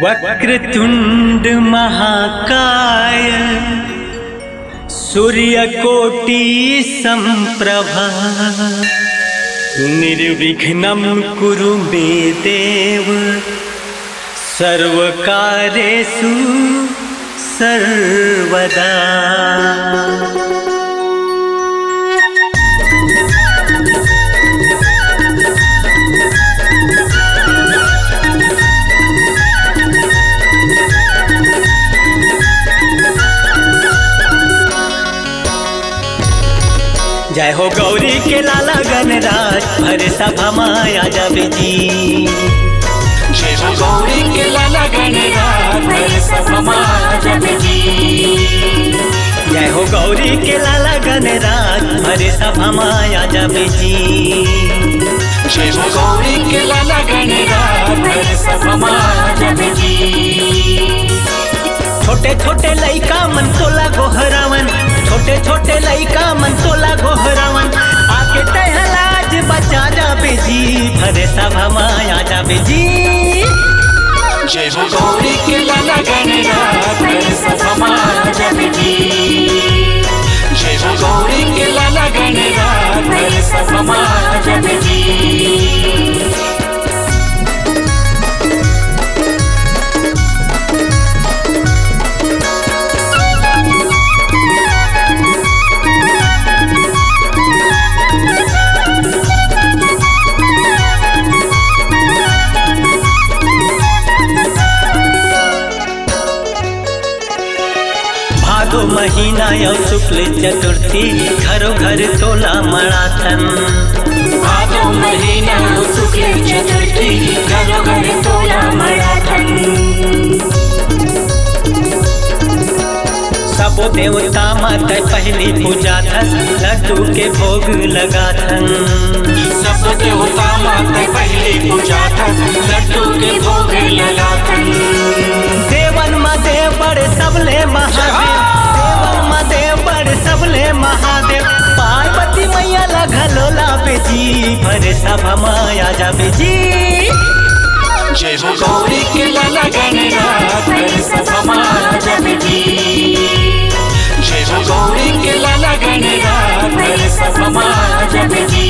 वक्रतुंड महाकाय सूर्यकोटि संप्रभा निर्विघ्नं कुरु मे देव सर्वकार्येषु सर्वदा। जय हो गौरी के लाला गणराज भरे सभा माया जाबे जी। जय हो गौरी के लाला गणराज भरे सभा माया जाबे जी। जय हो गौरी के लाला गणराज भरे सभा माया जाबे जी। जय हो गौरी के लाला गणराज भरे सभा माया जाबे जी। छोटे छोटे लइका मन तोला गोहरावन, छोटे छोटे लइका मन तोला गोहरावन, आके टहलाज बचा जाबे जी भरे सभा माया जाबे जी। जय हो गौरी के लाला गणराज भरे सभा माया जाबे जी। जय हो गौरी के लाला गणराज भरे सभा माया जाबे जी। भादो महीना यौ शुक्ल चतुर्थी घरो घर तोला मड़ाथन। भादो महीना यौ शुक्ल चतुर्थी घरो घर तोला मड़ाथन। सबो देवता माता पहली पूजा थन, लड्डू के भोग लगाथन। सब देवता माता पहली पूजा थन, लड्डू के भोग लगाथन। देवन माँ देव बड़े सबले महादेव, देवन माँ देव बड़े सबले महादेव, पार्वती मैया लगलोला बेजी भरे सभा माया जाबे जी। जय हो गौरी के लाला गणराज भरे सभा माया जाबे जी। जय हो गौरी के लाला गणराज भरे सभा माया जाबे जी।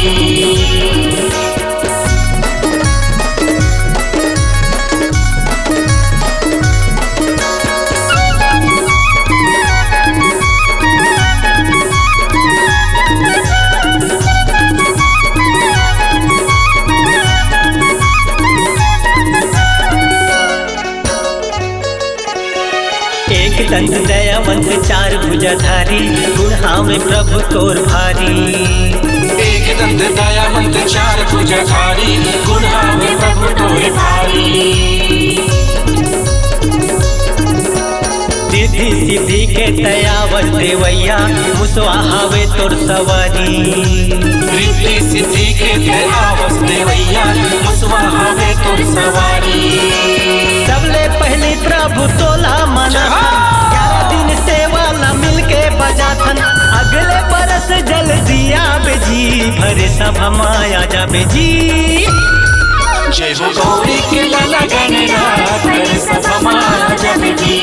एक दंत दयावंत चार भुजाधारी, गुणहां में प्रभु तोर भारी। एक दंत दयावंत चार भुजाधारी, गुणहां में प्रभु तोर भारी। रिद्धि सिद्धि के दयावर देवैया, मुसवाहावे तोर सवारी। रिद्धि सिद्धि के दयावर देवैया, मुसवाहावे तोर सवारी। सबले पहली प्रभु तोला मना, 11 दिन सेवाला मिलके बजाथन। अगले बरस जल दिया बेजी भरे सभा माया जाबे जी। जय हो गौरी के लाला गणराज भरे सभा माया जाबे जी।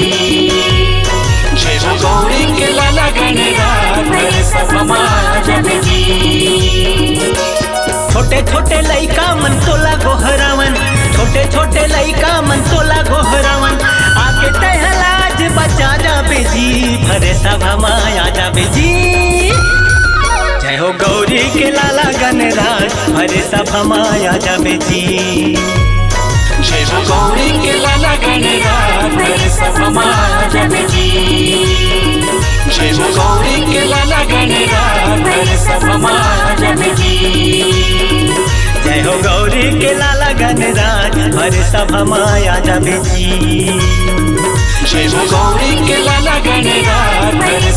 जय हो गौरी के लाला गणराज भरे सभा माया जाबे जी। छोटे छोटे लइका मन तोला गोहरावन, छोटे छोटे लइका मन तोला गोहरावन, आके टहलाज बचा जाबे जी भरे सभा माया जाबे जी। जय हो गौरी के लाला गणराज भरे सभा माया जाबे जी। जय हो गौरी के लाला गणराज भरे सभा माया जाबे जी। जय हो गौरी के लाला गणराज भरे सभा माया जाबे जी। जय हो गौरी के लाला गणराज भरे सभा माया जाबे जी। जय हो गौरी के लाला गणराज भरे